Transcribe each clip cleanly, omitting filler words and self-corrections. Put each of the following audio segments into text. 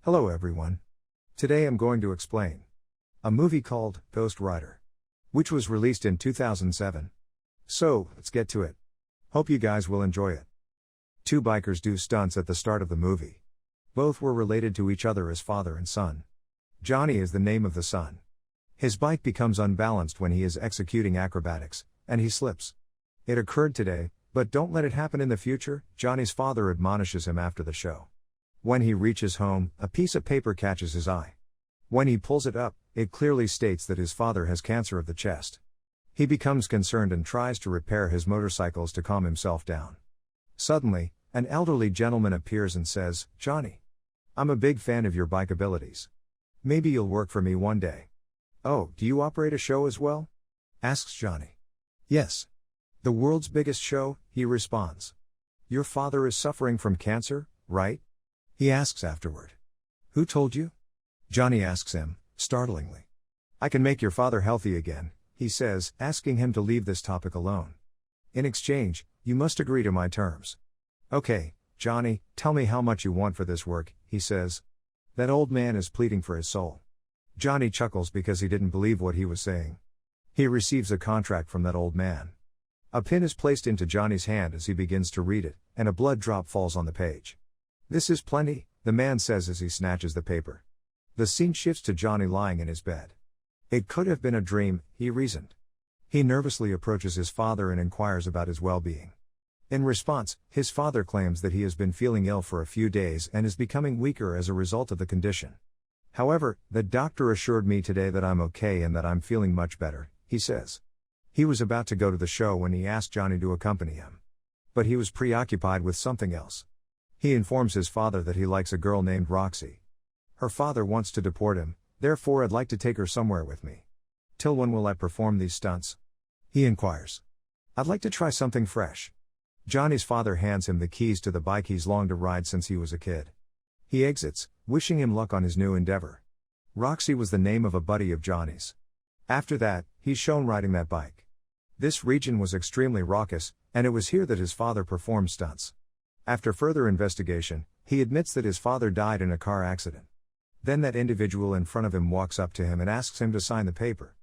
Hello everyone. Today I'm going to explain a movie called Ghost Rider, which was released in 2007. So, let's get to it. Hope you guys will enjoy it. Two bikers do stunts at the start of the movie. Both were related to each other as father and son. Johnny is the name of the son. His bike becomes unbalanced when he is executing acrobatics, and he slips. It occurred today, but don't let it happen in the future, Johnny's father admonishes him after the show. When he reaches home, a piece of paper catches his eye. When he pulls it up, it clearly states that his father has cancer of the chest. He becomes concerned and tries to repair his motorcycles to calm himself down. Suddenly, an elderly gentleman appears and says, "Johnny, I'm a big fan of your bike abilities. Maybe you'll work for me one day." "Oh, do you operate a show as well?" asks Johnny. "Yes. The world's biggest show," he responds. "Your father is suffering from cancer, right?" he asks afterward. "Who told you?" Johnny asks him, startlingly. "I can make your father healthy again," he says, asking him to leave this topic alone. "In exchange, you must agree to my terms." "Okay, Johnny, tell me how much you want for this work," he says. That old man is pleading for his soul. Johnny chuckles because he didn't believe what he was saying. He receives a contract from that old man. A pin is placed into Johnny's hand as he begins to read it, and a blood drop falls on the page. "This is plenty," the man says as he snatches the paper. The scene shifts to Johnny lying in his bed. "It could have been a dream," he reasoned. He nervously approaches his father and inquires about his well-being. In response, his father claims that he has been feeling ill for a few days and is becoming weaker as a result of the condition. "However, the doctor assured me today that I'm okay and that I'm feeling much better," he says. He was about to go to the show when he asked Johnny to accompany him. But he was preoccupied with something else. He informs his father that he likes a girl named Roxy. Her father wants to deport him, therefore I'd like to take her somewhere with me. "Till when will I perform these stunts?" he inquires. "I'd like to try something fresh." Johnny's father hands him the keys to the bike he's longed to ride since he was a kid. He exits, wishing him luck on his new endeavor. Roxy was the name of a buddy of Johnny's. After that, he's shown riding that bike. This region was extremely raucous, and it was here that his father performed stunts. After further investigation, he admits that his father died in a car accident. Then that individual in front of him walks up to him and asks him to sign the paper.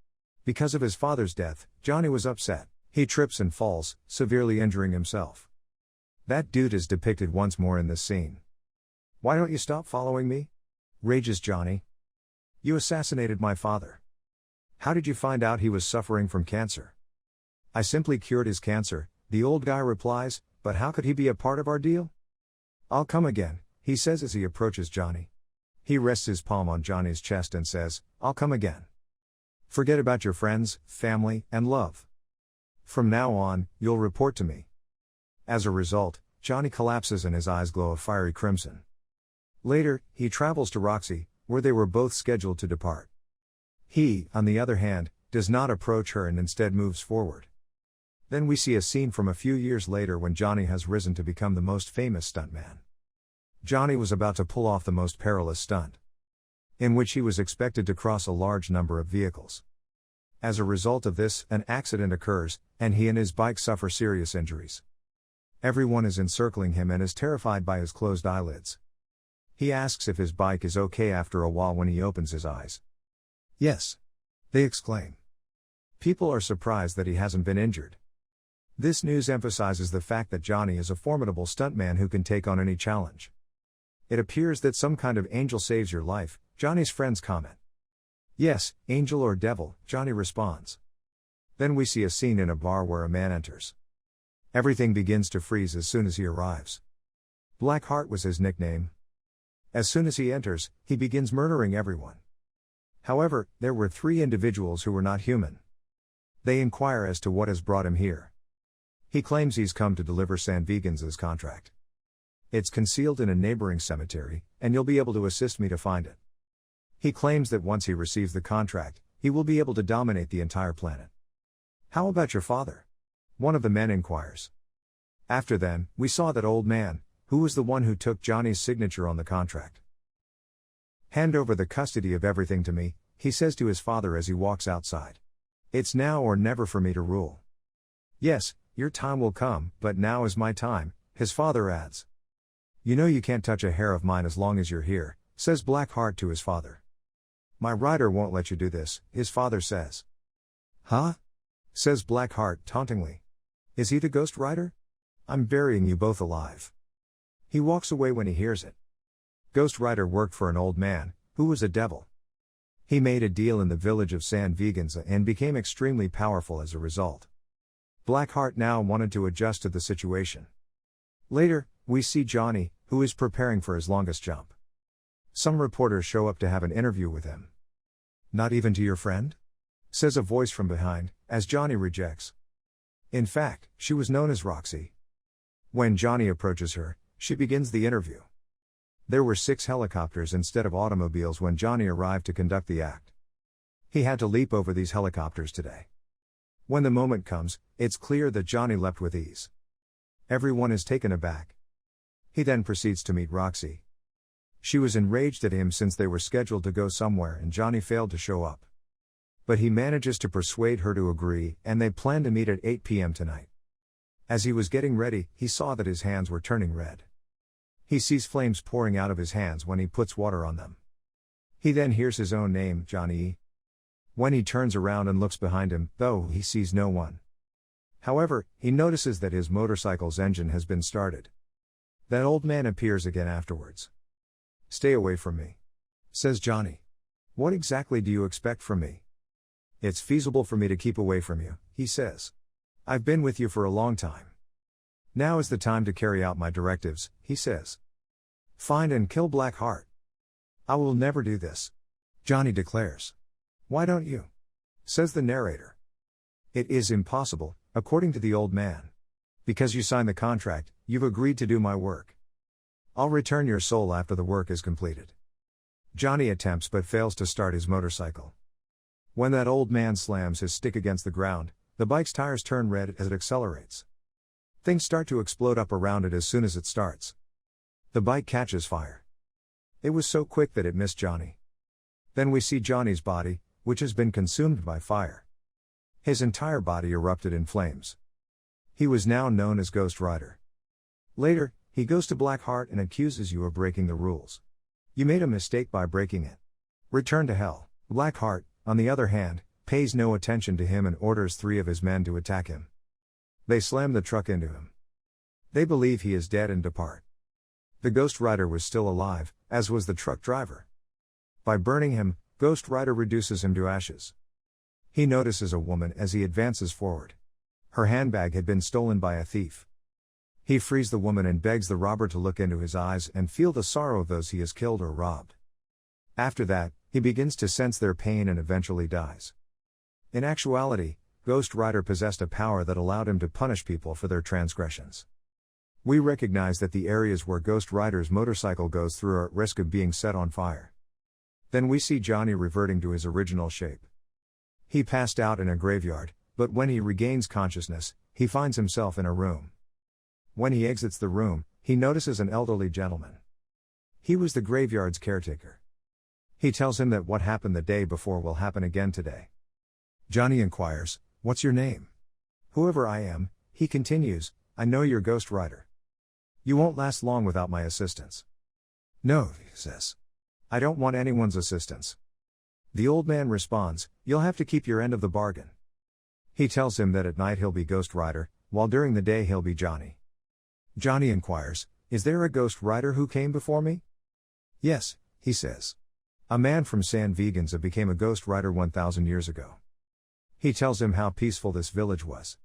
Because of his father's death, Johnny was upset. He trips and falls, severely injuring himself. That dude is depicted once more in this scene. "Why don't you stop following me?" rages Johnny. "You assassinated my father." "How did you find out he was suffering from cancer?" "I simply cured his cancer," the old guy replies, "but how could he be a part of our deal?" "I'll come again," he says as he approaches Johnny. He rests his palm on Johnny's chest and says, "I'll come again. Forget about your friends, family, and love. From now on, you'll report to me." As a result, Johnny collapses and his eyes glow a fiery crimson. Later, he travels to Roxy, where they were both scheduled to depart. He, on the other hand, does not approach her and instead moves forward. Then we see a scene from a few years later when Johnny has risen to become the most famous stuntman. Johnny was about to pull off the most perilous stunt, in which he was expected to cross a large number of vehicles. As a result of this, an accident occurs, and he and his bike suffer serious injuries. Everyone is encircling him and is terrified by his closed eyelids. He asks if his bike is okay after a while when he opens his eyes. "Yes," they exclaim. People are surprised that he hasn't been injured. This news emphasizes the fact that Johnny is a formidable stuntman who can take on any challenge. "It appears that some kind of angel saves your life," Johnny's friends comment. "Yes, angel or devil," Johnny responds. Then we see a scene in a bar where a man enters. Everything begins to freeze as soon as he arrives. Blackheart was his nickname. As soon as he enters, he begins murdering everyone. However, there were 3 individuals who were not human. They inquire as to what has brought him here. He claims he's come to deliver San Vegan's contract. "It's concealed in a neighboring cemetery, and you'll be able to assist me to find it." He claims that once he receives the contract, he will be able to dominate the entire planet. "How about your father?" one of the men inquires. After then, we saw that old man, who was the one who took Johnny's signature on the contract. "Hand over the custody of everything to me," he says to his father as he walks outside. "It's now or never for me to rule." "Yes, your time will come, but now is my time," his father adds. "You know you can't touch a hair of mine as long as you're here," says Blackheart to his father. My rider won't let you do this, his father says. Huh? Says Blackheart tauntingly. Is he the Ghost Rider? I'm burying you both alive. He walks away when he hears it. Ghost Rider worked for an old man, who was a devil. He made a deal in the village of San Viganza and became extremely powerful as a result. Blackheart now wanted to adjust to the situation. Later, we see Johnny, who is preparing for his longest jump. Some reporters show up to have an interview with him. Not even to your friend? Says a voice from behind, as Johnny rejects. In fact, she was known as Roxy. When Johnny approaches her, she begins the interview. There were 6 helicopters instead of automobiles when Johnny arrived to conduct the act. He had to leap over these helicopters today. When the moment comes, it's clear that Johnny leapt with ease. Everyone is taken aback. He then proceeds to meet Roxy. She was enraged at him since they were scheduled to go somewhere and Johnny failed to show up. But he manages to persuade her to agree, and they plan to meet at 8 p.m. tonight. As he was getting ready, he saw that his hands were turning red. He sees flames pouring out of his hands when he puts water on them. He then hears his own name, Johnny. When he turns around and looks behind him, though, he sees no one. However, he notices that his motorcycle's engine has been started. That old man appears again afterwards. Stay away from me, says Johnny. What exactly do you expect from me? It's feasible for me to keep away from you, he says. I've been with you for a long time. Now is the time to carry out my directives, he says. Find and kill Blackheart. I will never do this, Johnny declares. Why don't you? Says the narrator. It is impossible, according to the old man. Because you signed the contract, you've agreed to do my work. I'll return your soul after the work is completed. Johnny attempts but fails to start his motorcycle. When that old man slams his stick against the ground, the bike's tires turn red as it accelerates. Things start to explode up around it as soon as it starts. The bike catches fire. It was so quick that it missed Johnny. Then we see Johnny's body, which has been consumed by fire. His entire body erupted in flames. He was now known as Ghost Rider. Later, he goes to Blackheart and accuses you of breaking the rules. You made a mistake by breaking it. Return to hell. Blackheart, on the other hand, pays no attention to him and orders 3 of his men to attack him. They slam the truck into him. They believe he is dead and depart. The Ghost Rider was still alive, as was the truck driver. By burning him, Ghost Rider reduces him to ashes. He notices a woman as he advances forward. Her handbag had been stolen by a thief. He frees the woman and begs the robber to look into his eyes and feel the sorrow of those he has killed or robbed. After that, he begins to sense their pain and eventually dies. In actuality, Ghost Rider possessed a power that allowed him to punish people for their transgressions. We recognize that the areas where Ghost Rider's motorcycle goes through are at risk of being set on fire. Then we see Johnny reverting to his original shape. He passed out in a graveyard, but when he regains consciousness, he finds himself in a room. When he exits the room, he notices an elderly gentleman. He was the graveyard's caretaker. He tells him that what happened the day before will happen again today. Johnny inquires, "What's your name?" "Whoever I am," he continues, "I know you're Ghost Rider. You won't last long without my assistance." "No," he says. "I don't want anyone's assistance." The old man responds, "You'll have to keep your end of the bargain." He tells him that at night he'll be Ghost Rider, while during the day he'll be Johnny. Johnny inquires, "Is there a Ghost Rider who came before me?" "Yes," he says. "A man from San Viganza became a Ghost Rider 1,000 years ago." He tells him how peaceful this village was.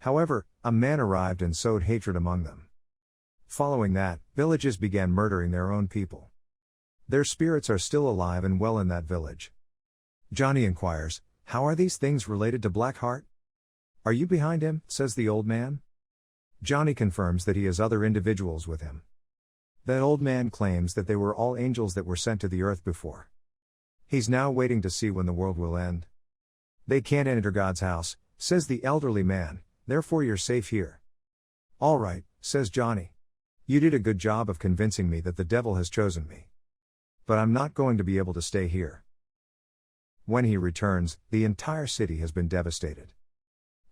However, a man arrived and sowed hatred among them. Following that, villages began murdering their own people. Their spirits are still alive and well in that village. Johnny inquires, "How are these things related to Blackheart?" "Are you behind him?" says the old man. Johnny confirms that he has other individuals with him. That old man claims that they were all angels that were sent to the earth before. He's now waiting to see when the world will end. "They can't enter God's house," says the elderly man, "therefore you're safe here." "All right," says Johnny. "You did a good job of convincing me that the devil has chosen me. But I'm not going to be able to stay here." When he returns, the entire city has been devastated.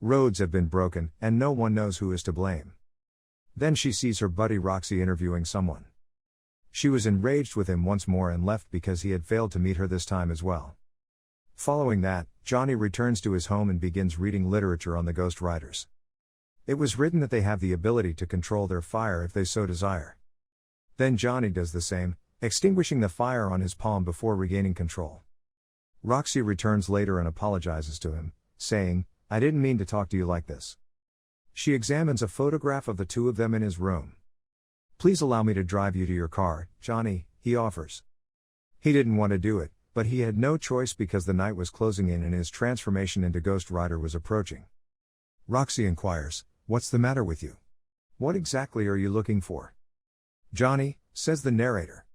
Roads have been broken, and no one knows who is to blame. Then she sees her buddy Roxy interviewing someone. She was enraged with him once more and left because he had failed to meet her this time as well. Following that, Johnny returns to his home and begins reading literature on the Ghost Riders. It was written that they have the ability to control their fire if they so desire. Then Johnny does the same, extinguishing the fire on his palm before regaining control. Roxy returns later and apologizes to him, saying, "I didn't mean to talk to you like this." She examines a photograph of the two of them in his room. "Please allow me to drive you to your car, Johnny," he offers. He didn't want to do it, but he had no choice because the night was closing in and his transformation into Ghost Rider was approaching. Roxy inquires, "What's the matter with you? What exactly are you looking for?" "Johnny," says the narrator,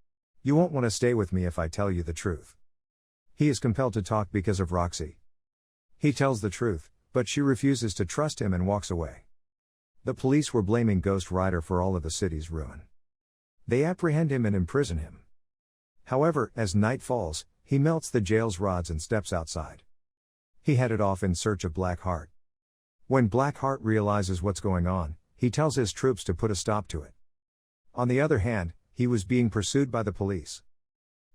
"you won't want to stay with me if I tell you the truth." He is compelled to talk because of Roxy. He tells the truth, but she refuses to trust him and walks away. The police were blaming Ghost Rider for all of the city's ruin. They apprehend him and imprison him. However, as night falls, he melts the jail's rods and steps outside. He headed off in search of Blackheart. When Blackheart realizes what's going on, he tells his troops to put a stop to it. On the other hand, he was being pursued by the police.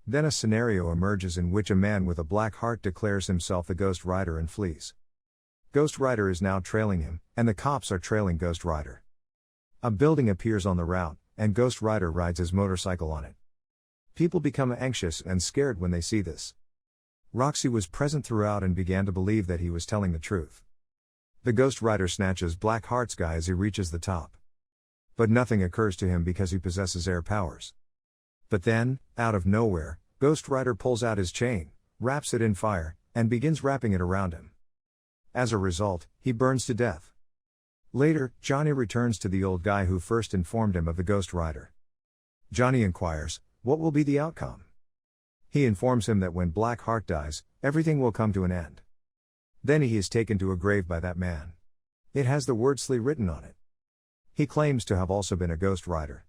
Then a scenario emerges in which a man with a black heart declares himself the Ghost Rider and flees. Ghost Rider is now trailing him, and the cops are trailing Ghost Rider. A building appears on the route, and Ghost Rider rides his motorcycle on it. People become anxious and scared when they see this. Roxy was present throughout and began to believe that he was telling the truth. The Ghost Rider snatches Blackheart's guy as he reaches the top. But nothing occurs to him because he possesses air powers. But then, out of nowhere, Ghost Rider pulls out his chain, wraps it in fire, and begins wrapping it around him. As a result, he burns to death. Later, Johnny returns to the old guy who first informed him of the Ghost Rider. Johnny inquires, what will be the outcome? He informs him that when Blackheart dies, everything will come to an end. Then he is taken to a grave by that man. It has the word Slee written on it. He claims to have also been a Ghost Rider.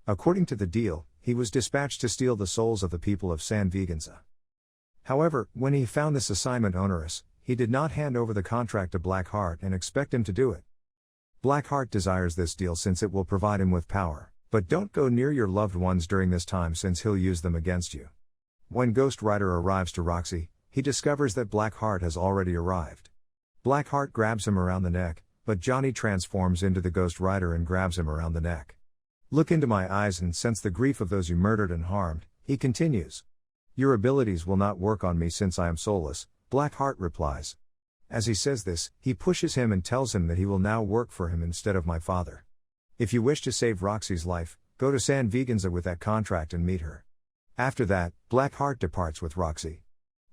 According to the deal, he was dispatched to steal the souls of the people of San Viganza. However, when he found this assignment onerous, he did not hand over the contract to Blackheart and expect him to do it. Blackheart desires this deal since it will provide him with power, but don't go near your loved ones during this time since he'll use them against you. When Ghost Rider arrives to Roxy, he discovers that Blackheart has already arrived. Blackheart grabs him around the neck, but Johnny transforms into the Ghost Rider and grabs him around the neck. "Look into my eyes and sense the grief of those you murdered and harmed," he continues. "Your abilities will not work on me since I am soulless," Blackheart replies. As he says this, he pushes him and tells him that he will now work for him instead of my father. "If you wish to save Roxy's life, go to San Viganza with that contract and meet her." After that, Blackheart departs with Roxy.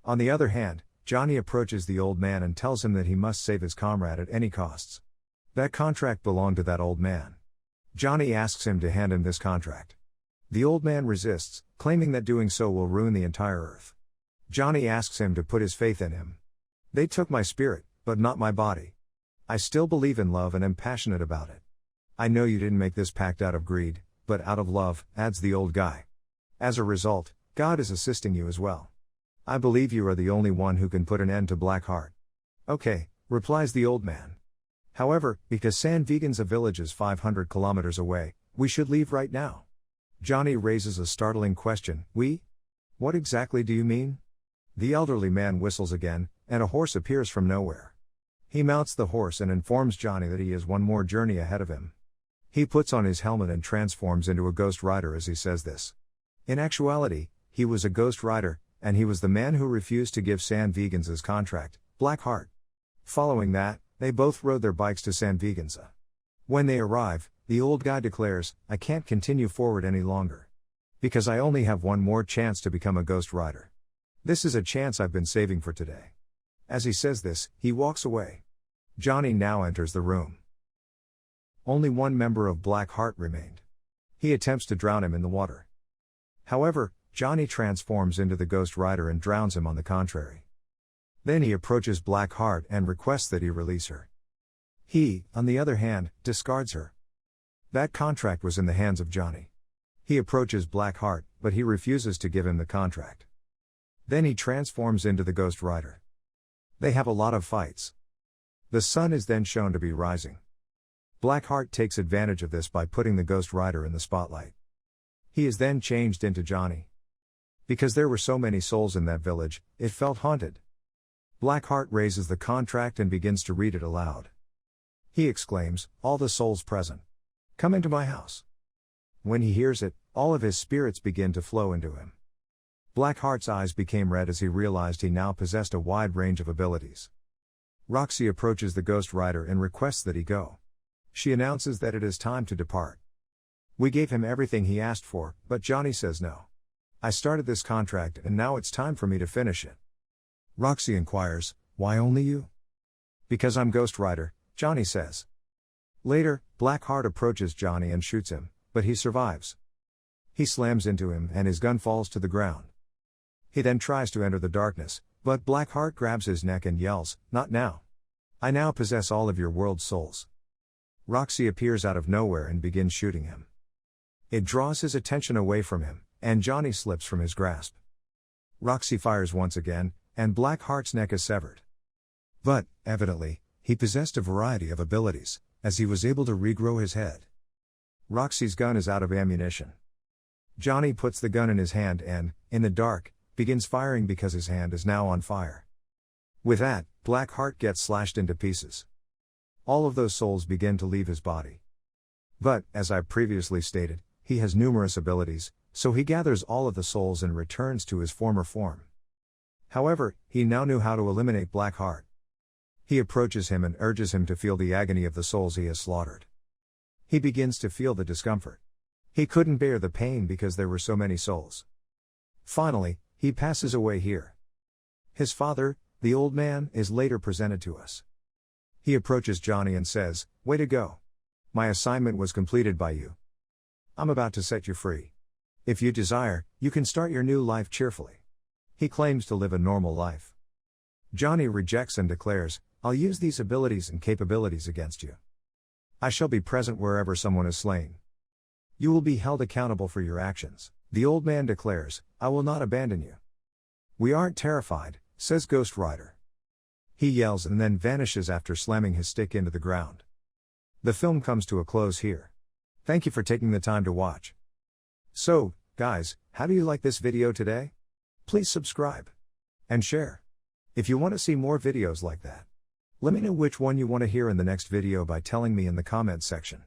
On the other hand, Johnny approaches the old man and tells him that he must save his comrade at any costs. That contract belonged to that old man. Johnny asks him to hand him this contract. The old man resists, claiming that doing so will ruin the entire earth. Johnny asks him to put his faith in him. "They took my spirit, but not my body. I still believe in love and am passionate about it. I know you didn't make this pact out of greed, but out of love," adds the old guy. "As a result, God is assisting you as well. I believe you are the only one who can put an end to Blackheart." "Okay," replies the old man. "However, because San Viganza village is 500 kilometers away, we should leave right now." Johnny raises a startling question, "We? What exactly do you mean?" The elderly man whistles again, and a horse appears from nowhere. He mounts the horse and informs Johnny that he has one more journey ahead of him. He puts on his helmet and transforms into a Ghost Rider as he says this. In actuality, he was a Ghost Rider, and he was the man who refused to give San Viganza's contract, Blackheart. Following that, they both rode their bikes to San Viganza. When they arrive, the old guy declares, "I can't continue forward any longer. Because I only have one more chance to become a Ghost Rider. This is a chance I've been saving for today." As he says this, he walks away. Johnny now enters the room. Only one member of Blackheart remained. He attempts to drown him in the water. However, Johnny transforms into the Ghost Rider and drowns him on the contrary. Then he approaches Blackheart and requests that he release her. He, on the other hand, discards her. That contract was in the hands of Johnny. He approaches Blackheart, but he refuses to give him the contract. Then he transforms into the Ghost Rider. They have a lot of fights. The sun is then shown to be rising. Blackheart takes advantage of this by putting the Ghost Rider in the spotlight. He is then changed into Johnny. Because there were so many souls in that village, it felt haunted. Blackheart raises the contract and begins to read it aloud. He exclaims, "All the souls present, come into my house." When he hears it, all of his spirits begin to flow into him. Blackheart's eyes became red as he realized he now possessed a wide range of abilities. Roxy approaches the Ghost Rider and requests that he go. She announces that it is time to depart. We gave him everything he asked for, but Johnny says no. I started this contract and now it's time for me to finish it. Roxy inquires, "Why only you?" "Because I'm Ghost Rider," Johnny says. Later, Blackheart approaches Johnny and shoots him, but he survives. He slams into him and his gun falls to the ground. He then tries to enter the darkness, but Blackheart grabs his neck and yells, "Not now. I now possess all of your world's souls." Roxy appears out of nowhere and begins shooting him. It draws his attention away from him, and Johnny slips from his grasp. Roxy fires once again, and Blackheart's neck is severed. But, evidently, he possessed a variety of abilities, as he was able to regrow his head. Roxy's gun is out of ammunition. Johnny puts the gun in his hand and, in the dark, begins firing because his hand is now on fire. With that, Blackheart gets slashed into pieces. All of those souls begin to leave his body. But, as I previously stated, he has numerous abilities, so he gathers all of the souls and returns to his former form. However, he now knew how to eliminate Blackheart. He approaches him and urges him to feel the agony of the souls he has slaughtered. He begins to feel the discomfort. He couldn't bear the pain because there were so many souls. Finally, he passes away here. His father, the old man, is later presented to us. He approaches Johnny and says, "Way to go. My assignment was completed by you. I'm about to set you free. If you desire, you can start your new life cheerfully." He claims to live a normal life. Johnny rejects and declares, "I'll use these abilities and capabilities against you. I shall be present wherever someone is slain. You will be held accountable for your actions." The old man declares, "I will not abandon you." "We aren't terrified," says Ghost Rider. He yells and then vanishes after slamming his stick into the ground. The film comes to a close here. Thank you for taking the time to watch. So, guys, how do you like this video today? Please subscribe and share. If you want to see more videos like that, let me know which one you want to hear in the next video by telling me in the comments section.